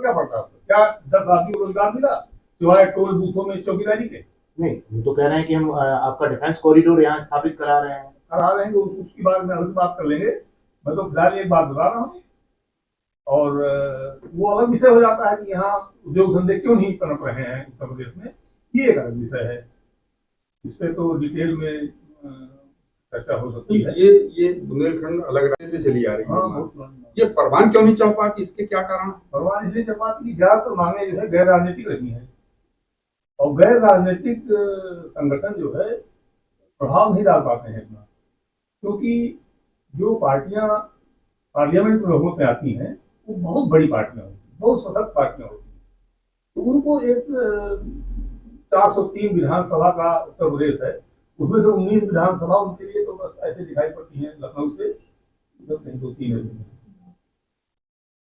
क्या पड़ता है? क्या 10 आदमी को रोजगार मिला सिवाय टोल बूथों में चौकीदारी के? नहीं, वो तो कह रहे हैं कि हम आपका डिफेंस कॉरिडोर यहाँ स्थापित करा रहे हैं। करा रहे हैं, उसकी बात में अलग बात कर लेंगे। मैं तो फिलहाल एक बात बता रहा हूँ, और वो अलग विषय हो जाता है कि यहाँ उद्योग धंधे क्यों नहीं पनप रहे हैं उत्तर प्रदेश में, ये एक अलग विषय है। इस पर तो डिटेल में चर्चा हो सकती है। ये बुंदेलखंड अलग राज्य से चली आ रही है, ये परवान क्यों नहीं चढ़ पाती, इसके क्या कारण? परवान इसलिए चढ़ पाती कि ज्यादातर मांगे जो है गैर राजनीतिक रही है, और गैर राजनीतिक संगठन जो है प्रभाव नहीं डाल पाते हैं इतना, क्योंकि जो पार्टियां पार्लियामेंट में बहुमत में आती हैं वो बहुत बड़ी पार्टियां होती हैं, बहुत सशक्त पार्टियां होती हैं। तो उनको एक 403 विधानसभा का उत्तर प्रदेश है, उसमें से 19 विधानसभा उनके लिए तो बस ऐसे दिखाई पड़ती है लखनऊ से कहीं 2-3 है।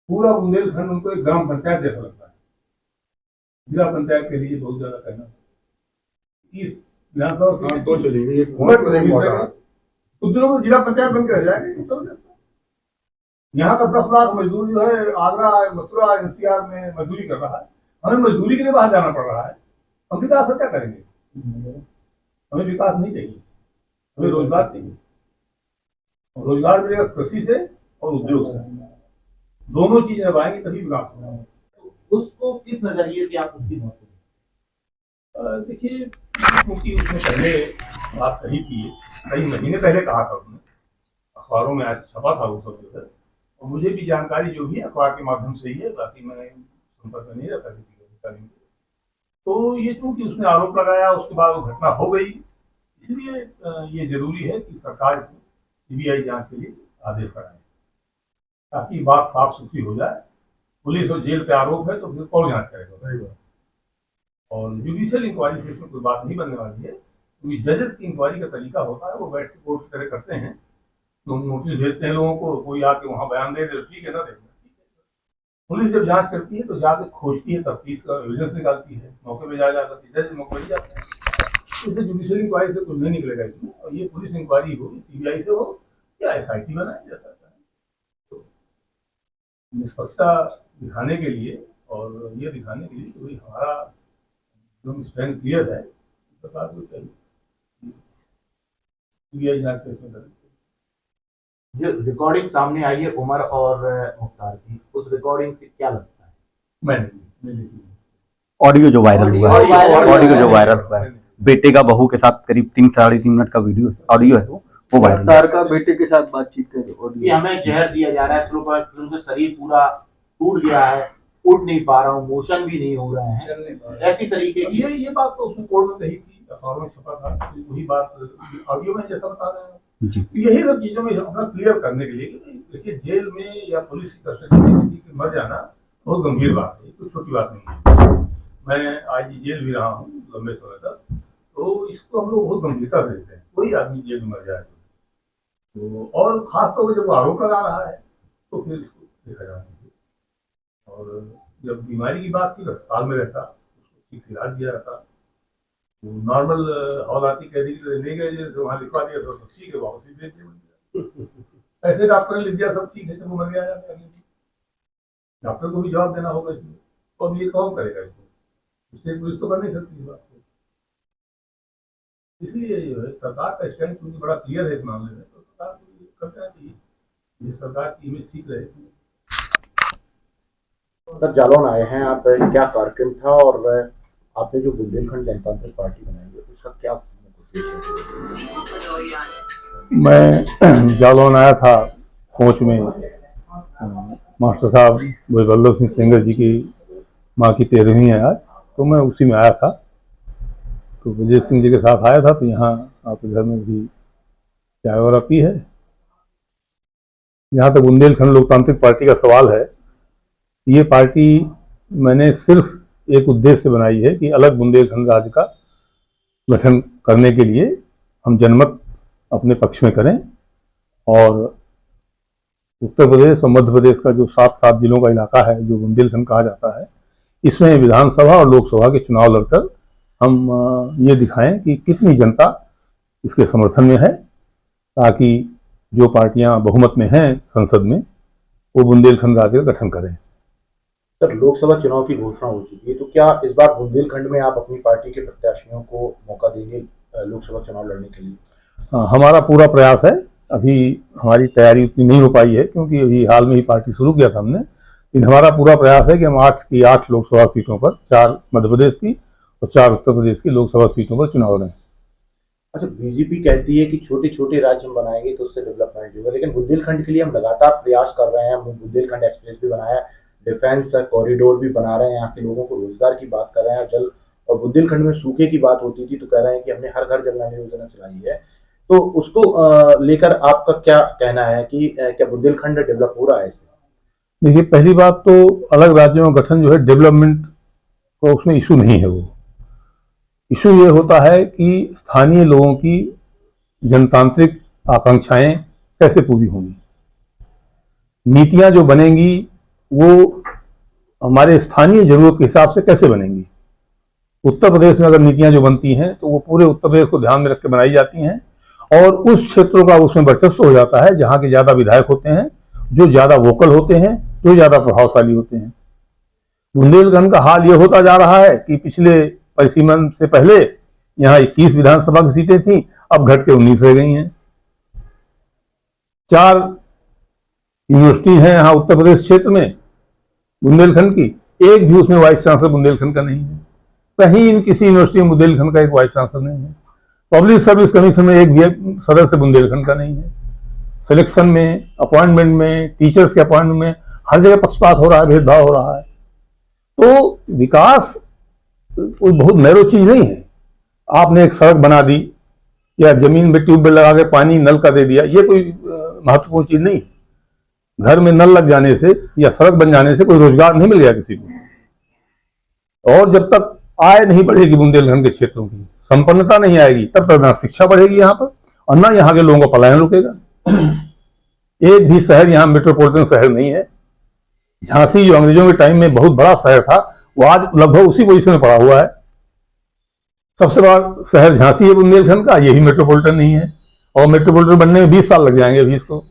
पूरा बुंदेलखंड उनको एक ग्राम पंचायत जैसा लगता है। जिला पंचायत के लिए बहुत ज्यादा कहना, इस विधानसभा तो चलेगी कुछ दिनों में जिला पंचायत बनकर रह जाएगी। यहाँ का 10 लाख मजदूर जो है आगरा मथुरा एनसीआर में मजदूरी कर रहा है, हमें मजदूरी के लिए बाहर जाना पड़ रहा है। हम विकास क्या करेंगे? हमें विकास नहीं चाहिए, हमें रोजगार चाहिए। रोजगार मिलेगा कृषि से और उद्योग से, दोनों चीजें जब आएंगी तभी विकास होगा। उसको किस नजरिए से आप उसकी महत्व दें? देखिए, क्योंकि उसने पहले बात कही थी, कई महीने पहले कहा था उसने, अखबारों में आज छपा था वो सब जो है, और मुझे भी जानकारी जो भी अखबार के माध्यम से ही है, बाकी मैंने संपर्क नहीं रखा किसी अधिकारी। तो ये क्योंकि उसने आरोप लगाया, उसके बाद वो घटना हो गई, इसलिए ये जरूरी है कि सरकार इसमें सीबीआई जांच के लिए आदेश कराए, ताकि बात साफ सुथरी हो जाए। पुलिस और जेल पे आरोप है तो फिर कौन जांच करेगा? और जुडिशियल इंक्वायरी से इसमें कोई बात नहीं बनने वाली है, क्योंकि जजेस की इंक्वायरी का तरीका होता है, वो बैठ के कोर्ट की तरह करते हैं, तो नोटिस भेजते हैं लोगों को, कोई आके वहां बयान दे दे, ठीक है ना, देखना ठीक है। पुलिस जब जांच करती है तो जाके खोजती है, तफ्तीश का एविडेंस निकालती है, मौके पे जाकर जज मौके पर जाते हैं। इससे जुडिशियल इंक्वायरी से कुछ नहीं निकलेगा इसमें, और ये पुलिस इंक्वायरी हो, सीबीआई से हो या एसआईटी बनाए, जैसा तो निष्पक्षता दिखाने के लिए और ये दिखाने के लिए कि भाई हमारा एकदम स्टैंड क्लियर है, सरकार को चाहिए सीबीआई जांच कैसे। जो रिकॉर्डिंग सामने आई है उमर और मुख्तार की, उस रिकॉर्डिंग से क्या लगता है? मैंने ऑडियो जो वायरल हुआ है, ऑडियो जो वायरल हुआ है, बेटे का बहू के साथ करीब 3-3.5 मिनट का वीडियो ऑडियो है, वो वायरल। मुख्तार का बेटे के साथ बातचीत कर ऑडियो, हमें जहर दिया जा रहा है, शुरू शरीर पूरा टूट गया है, उठ नहीं पा रहा हूँ, मोशन भी नहीं हो रहा है, ऐसी तरीके की ये बात तो उसने कोर्ट में कही थी, अखबारों में छपा था, वही बात ऑडियो में जैसा बता रहे हैं जी। यही सब चीजों में अपना क्लियर करने के लिए, देखिए जेल में या पुलिस की कस्टडी में किसी की मर जाना बहुत गंभीर बात है, कोई छोटी बात नहीं है। मैं आज जेल भी रहा हूँ लंबे समय तक, तो इसको हम लोग बहुत गंभीरता से लेते हैं। कोई आदमी जेल में मर जाए तो, और खासतौर पर जब वो आरोप लगा रहा है तो फिर इसको देखा जाना चाहिए। और जब बीमारी की बात थी, अस्पताल में रहता, उसको ठीक इलाज दिया रहता, नॉर्मल हौलाती कैदी ले गए जो वहाँ लिखवा दिया तो ठीक है, वापस ही भेज दिया। ऐसे डॉक्टर ने लिख दिया सब ठीक है, जब वो मर गया डॉक्टर को भी जवाब देना होगा इसमें, तो अब ये कौन करेगा इसको? इसलिए पुलिस तो कर नहीं सकती इस बात को। इसलिए जो है सरकार का स्टैंड क्योंकि बड़ा क्लियर है इस मामले में, तो सरकार को करना चाहिए, ये सरकार की इमेज ठीक रहे। सर, जालौन आए हैं आप, क्या कार्यक्रम था और आपने जो बुंदेलखंड जनतांत्रिक पार्टी बनाई है उसका क्या? मैं जालौन आया था, कोच में मास्टर साहब वल्लभ सिंह सेंगर जी की माँ की 13वीं है आज, तो मैं उसी में आया था। तो विजय सिंह जी के साथ आया था, तो यहाँ आपके घर में भी चाय वगैरह पी है। यहाँ तक बुंदेलखंड लोकतांत्रिक पार्टी का सवाल है, ये पार्टी मैंने सिर्फ एक उद्देश्य से बनाई है कि अलग बुंदेलखंड राज्य का गठन करने के लिए हम जनमत अपने पक्ष में करें, और उत्तर प्रदेश और मध्य प्रदेश का जो 7 जिलों का इलाका है जो बुंदेलखंड कहा जाता है, इसमें विधानसभा और लोकसभा के चुनाव लड़कर हम ये दिखाएं कि कितनी जनता इसके समर्थन में है, ताकि जो पार्टियां बहुमत में हैं संसद में वो बुंदेलखंड राज्य का गठन करें। सर, लोकसभा चुनाव की घोषणा हो चुकी है, तो क्या इस बार बुंदेलखंड में आप अपनी पार्टी के प्रत्याशियों को मौका देंगे लोकसभा चुनाव लड़ने के लिए? हमारा पूरा प्रयास है। अभी हमारी तैयारी उतनी नहीं हो पाई है क्योंकि अभी हाल में ही पार्टी शुरू किया था हमने, लेकिन हमारा पूरा प्रयास है कि हम 8 की 8 लोकसभा सीटों पर, 4 मध्य प्रदेश की और 4 उत्तर प्रदेश की लोकसभा सीटों पर चुनाव लड़ें। अच्छा, बीजेपी कहती है कि छोटे छोटे राज्य हम बनाएंगे तो उससे डेवलपमेंट होगा, लेकिन बुंदेलखंड के लिए हम लगातार प्रयास कर रहे हैं। हम बुंदेलखंड एक्सप्रेस भी बनाया, डिफेंस कॉरिडोर भी बना रहे हैं, यहाँ के लोगों को रोजगार की बात कर रहे हैं। जल और बुंदेलखंड में सूखे की बात होती थी तो कह रहे हैं कि हमने हर घर जल नल योजना चलाई है। तो उसको लेकर आपका क्या कहना है कि क्या बुंदेलखंड डेवलप हो रहा है इससे? देखिए, पहली बात तो अलग राज्यों का गठन जो है डेवलपमेंट को उसमें इशू नहीं है। वो इशू ये होता है कि स्थानीय लोगों की जनतांत्रिक आकांक्षाएं कैसे पूरी होंगी, नीतियां जो बनेंगी वो हमारे स्थानीय जरूरत के हिसाब से कैसे बनेंगी। उत्तर प्रदेश में अगर नीतियां जो बनती हैं तो वो पूरे उत्तर प्रदेश को ध्यान में रख के बनाई जाती हैं और उस क्षेत्रों का उसमें वर्चस्व हो जाता है जहां के ज्यादा विधायक होते हैं, जो ज्यादा वोकल होते हैं, जो ज्यादा प्रभावशाली होते हैं। बुंदेलखंड का हाल ये होता जा रहा है कि पिछले परिसीमन से पहले यहाँ 21 विधानसभा की सीटें थी, अब घट के 19 रह गई हैं। 4 यूनिवर्सिटी हैं यहाँ उत्तर प्रदेश क्षेत्र में बुंदेलखंड की, एक भी उसमें वाइस चांसलर बुंदेलखंड का नहीं है। कहीं किसी यूनिवर्सिटी में बुंदेलखंड का एक वाइस चांसलर नहीं है। पब्लिक सर्विस कमीशन में एक भी सदस्य बुंदेलखंड का नहीं है। सिलेक्शन में, अपॉइंटमेंट में, टीचर्स के अपॉइंटमेंट में हर जगह पक्षपात हो रहा है, भेदभाव हो रहा है। तो विकास कोई बहुत नैरो चीज नहीं है। आपने एक सड़क बना दी या जमीन में ट्यूबवेल लगा के पानी नल का दे दिया, ये कोई महत्वपूर्ण चीज नहीं है। घर में नल लग जाने से या सड़क बन जाने से कोई रोजगार नहीं मिल गया किसी को। और जब तक आय नहीं बढ़ेगी बुंदेलखंड के क्षेत्रों की, संपन्नता नहीं आएगी, तब तक ना शिक्षा बढ़ेगी यहाँ पर और ना यहाँ के लोगों का पलायन रुकेगा। एक भी शहर यहाँ मेट्रोपॉलिटन शहर नहीं है। झांसी जो अंग्रेजों के टाइम में बहुत बड़ा शहर था, वो आज लगभग उसी पोजीशन में पड़ा हुआ है। सबसे बड़ा शहर झांसी है बुंदेलखंड का, यही मेट्रोपॉलिटन नहीं है और मेट्रोपॉलिटन बनने में 20 साल लग जाएंगे अभी इसको,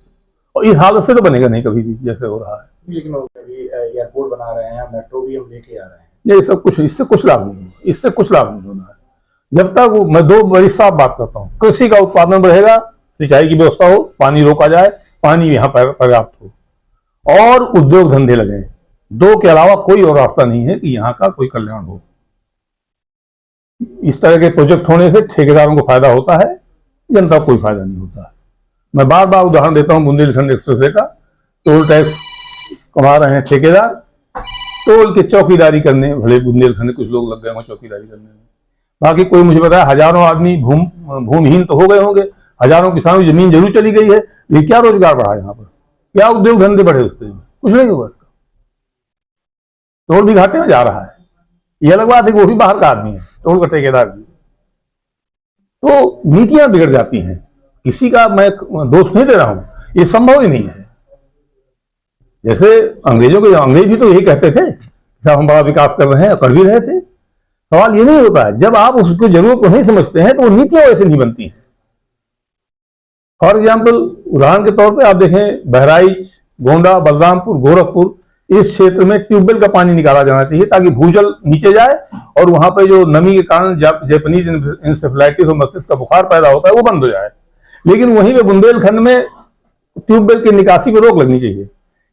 और इस हालत से तो बनेगा नहीं कभी भी जैसे हो रहा है। लेकिन अभी एयरपोर्ट बना रहे हैं, मेट्रो भी हम लेके आ रहे हैं, ये सब कुछ, इससे कुछ लाभ नहीं है, इससे कुछ लाभ नहीं होना है। जब तक मैं 2 बड़ी साफ बात करता हूँ, कृषि का उत्पादन बढ़ेगा, सिंचाई की व्यवस्था हो, पानी रोका जाए, पानी यहाँ पर पर्याप्त हो और उद्योग धंधे लगे, 2 के अलावा कोई और रास्ता नहीं है कि यहाँ का कोई कल्याण हो। इस तरह के प्रोजेक्ट होने से ठेकेदारों को फायदा होता है, जनता को कोई फायदा नहीं होता है। मैं बार बार उदाहरण देता हूँ बुंदेलखंड एक्सप्रेसवे का। टोल टैक्स कमा रहे हैं ठेकेदार, टोल के चौकीदारी करने भले बुंदेलखंड में कुछ लोग लग गए हों चौकीदारी करने में, बाकी कोई मुझे बताया हजारों आदमी भूमिहीन तो हो गए होंगे, हजारों किसानों की जमीन जरूर चली गई है, ये क्या रोजगार बढ़ा यहाँ पर, क्या उद्योग धंधे बढ़े उससे? कुछ नहीं हुआ। टोल भी घाटे में जा रहा है। ये अलग बात है कि वो भी बाहर का आदमी है, टोल का ठेकेदार भी। तो नीतियां बिगड़ जाती हैं। किसी का मैं दोष नहीं दे रहा हूं, ये संभव ही नहीं है। जैसे अंग्रेजों के, अंग्रेज भी तो यही कहते थे साहब हम बड़ा विकास कर रहे हैं, कर भी रहे थे। सवाल ये नहीं होता है, जब आप उसकी जरूरत को नहीं समझते हैं तो वो नीतियां वैसे नहीं बनती हैं। फॉर एग्जाम्पल, उदाहरण के तौर पे आप देखें, बहराइच, गोंडा, बलरामपुर, गोरखपुर, इस क्षेत्र में ट्यूबवेल का पानी निकाला जाना चाहिए ताकि भूजल नीचे जाए और वहां पे जो नमी के कारण जैपनीज इंसेफेलाइटिस और मस्तिष्क का बुखार पैदा होता है वो बंद हो जाए। लेकिन वहीं पे बुंदेलखंड में ट्यूबवेल की निकासी पर रोक लगनी चाहिए।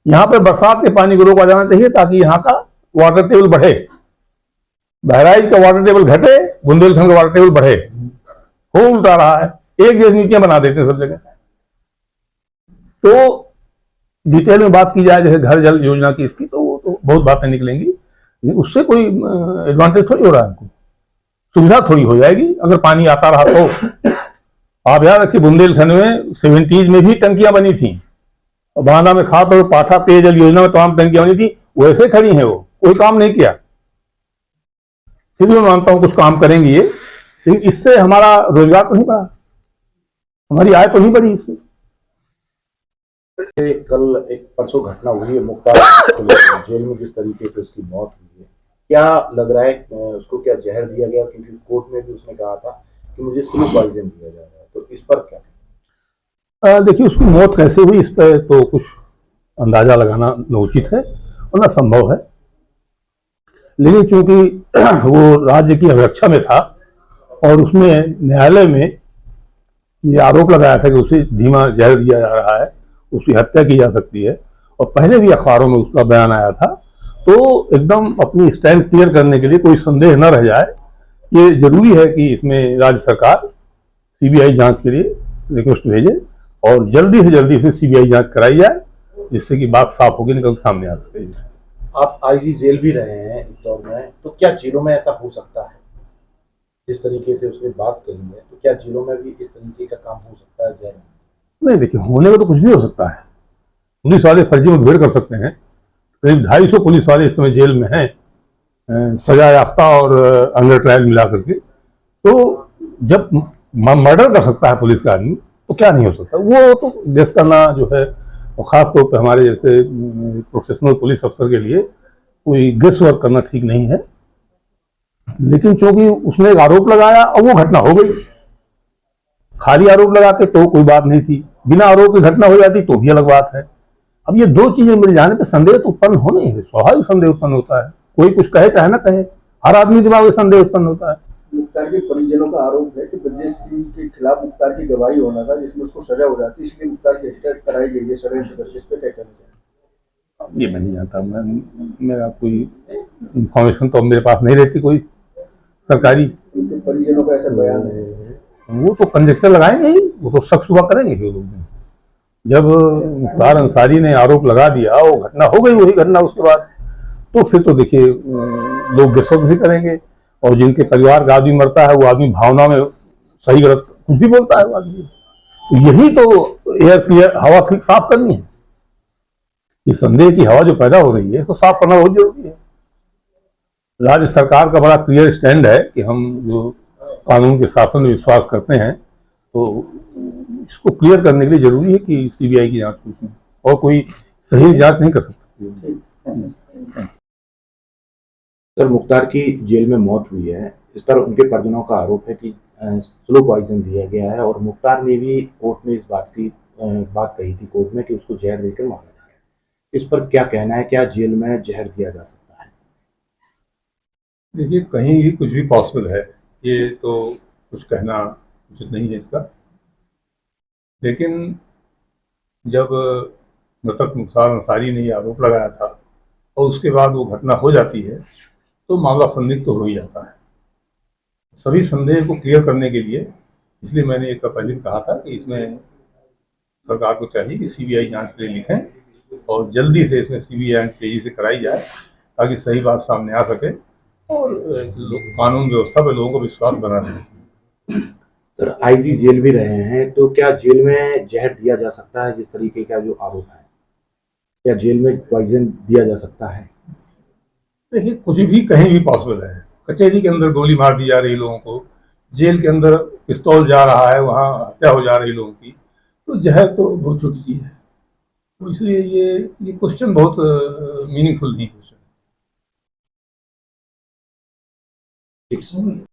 यहाँ पे बरसात के पानी को रोका जाना चाहिए ताकि यहाँ का वाटर टेबल बढ़े। बहराइच का वाटर टेबल घटे, बुंदेलखंड का वाटर टेबल बढ़े। हो उल्टा रहा है, एक जैसी नीतियां बना देते हैं सब जगह। तो डिटेल में बात की जाए जैसे घर जल योजना की इसकी, तो वो तो बहुत बातें निकलेंगी, उससे कोई एडवांटेज थोड़ी हो रहा है हमको, सुविधा थोड़ी हो जाएगी अगर पानी आता रहा तो। आप याद रखिए बुंदेलखंड में 70s में भी टंकियां बनी थी, बांदा में खास और पाठा पेयजल योजना में तमाम टंकियां बनी थी, वैसे खड़ी हैं, वो कोई काम नहीं किया। फिर भी मैं मानता हूं कुछ काम करेंगी ये, लेकिन इससे हमारा रोजगार तो नहीं बढ़ा, हमारी आय तो नहीं बढ़ी इससे। कल एक परसों घटना हुई है मुक्ता जेल में, जिस तरीके से उसकी मौत हुई है, क्या लग रहा है उसको क्या जहर दिया गया? क्योंकि कोर्ट में भी उसने कहा था कि मुझे स्लो पॉइजन दिया जा रहा है, तो इस पर क्या? देखिए, उसकी मौत कैसे हुई इस पर तो कुछ अंदाजा लगाना उचित है और ना संभव है। लेकिन चूंकि वो राज्य की अध्यक्षा में था और उसमें न्यायालय में ये आरोप लगाया था कि उसे धीमा जहर दिया जा रहा है, उसकी हत्या की जा सकती है, और पहले भी अखबारों में उसका बयान आया था, तो एकदम अपनी स्टैंड क्लियर करने के लिए, कोई संदेह न रह जाए, ये जरूरी है कि इसमें राज्य सरकार सीबीआई जांच के लिए रिक्वेस्ट भेजे और जल्दी से जल्दी फिर सीबीआई जांच कराई जाए, जिससे कि बात साफ होकर निकल सामने आ सके। आप आईजी जेल भी रहे हैं इस दौर में, तो क्या जेलों में ऐसा हो सकता है जिस तरीके से उसने बात कही है, तो क्या जेलों में भी इस तरीके का काम हो सकता है जेल में? नहीं, देखिए, होने का तो कुछ भी हो सकता है। पुलिस वाले फर्जी मुठभेड़ कर सकते हैं। करीब 250 पुलिस वाले इस समय जेल में हैं, सजा याफ्ता और अंडर ट्रायल मिला करके। तो जब मर्डर कर सकता है पुलिस का आदमी, तो क्या नहीं हो सकता। वो तो गेस करना जो है, और खास तौर पर हमारे जैसे प्रोफेशनल पुलिस अफसर के लिए कोई गेस वर्क करना ठीक नहीं है। लेकिन चूंकि उसने एक आरोप लगाया और वो घटना हो गई, खाली आरोप लगाते तो कोई बात नहीं थी, बिना आरोप की घटना हो जाती तो भी अलग बात है। अब ये दो चीजें मिल जाने पर संदेह तो उत्पन्न होने ही है, स्वाभाविक संदेह उत्पन्न होता है। कोई कुछ कहे चाहे ना कहे, हर आदमी दिमाग में संदेह उत्पन्न होता है। मुख्तार के परिजनों का आरोप है कि ब्रजेश सिंह के खिलाफ मुख्तार की गवाही होना था, जिसमें उसको सजा हो जाती, इसलिए मुख्तार की हत्या कराई गई है षड्यंत्र करके। इस पे क्या कहना चाहिए? ये मैं नहीं जानता, मेरा कोई इंफॉर्मेशन तो मेरे पास नहीं रहती कोई सरकारी। उनके परिजनों का ऐसा बयान है। वो तो कंजेक्शन लगाएंगे ही, वो तो शक शुबा करेंगे ही लोग। जब मुख्तार अंसारी ने आरोप लगा दिया, वो घटना हो गई, वही घटना उसके बाद, तो फिर तो देखिए लोग गेसवर्क भी करेंगे, और जिनके परिवार का आदमी मरता है वो आदमी भावना में सही गलत कुछ भी बोलता है वो आदमी। तो यही तो एयर क्लियर, हवा ठीक साफ करनी है। ये संदेह की हवा जो पैदा हो रही है, तो साफ करना बहुत जरूरी है। राज्य सरकार का बड़ा क्लियर स्टैंड है कि हम जो कानून के शासन में विश्वास करते हैं, तो इसको क्लियर करने के लिए जरूरी है कि सीबीआई की जांच हो, और कोई सही जांच नहीं कर सकती। सर, मुख्तार की जेल में मौत हुई है, इस पर उनके परिजनों का आरोप है कि स्लो पॉइजन दिया गया है, और मुख्तार ने भी कोर्ट में इस बात कही थी कोर्ट में कि उसको जहर देकर मारा गया। इस पर क्या कहना है, क्या जेल में जहर दिया जा सकता है? देखिए, कहीं भी कुछ भी पॉसिबल है, ये तो कुछ कहना उचित नहीं है इसका। लेकिन जब मृतक मुख्तार अंसारी ने ये आरोप लगाया था और उसके बाद वो घटना हो जाती है, तो मामला संदिग्ध तो हो ही जाता है। सभी संदेह को क्लियर करने के लिए, इसलिए मैंने एक पहले कहा था कि इसमें सरकार को चाहिए कि सीबीआई जांच के लिए लिखें और जल्दी से इसमें सीबीआई जांच तेजी से कराई जाए, ताकि सही बात सामने आ सके और कानून व्यवस्था पर लोगों को विश्वास बना रहे। सर, आईजी जेल भी रहे हैं, तो क्या जेल में जहर दिया जा सकता है जिस तरीके का जो आरोप है? क्या जेल में पॉइजन दिया जा सकता है? देखिए, कुछ भी कहीं भी पॉसिबल है। कचहरी के अंदर गोली मार दी जा रही लोगों को, जेल के अंदर पिस्तौल जा रहा है, वहाँ हत्या हो जा रही लोगों की, तो जहर तो बहुत छोटी चीज है। तो इसलिए ये क्वेश्चन बहुत मीनिंगफुल नहीं है।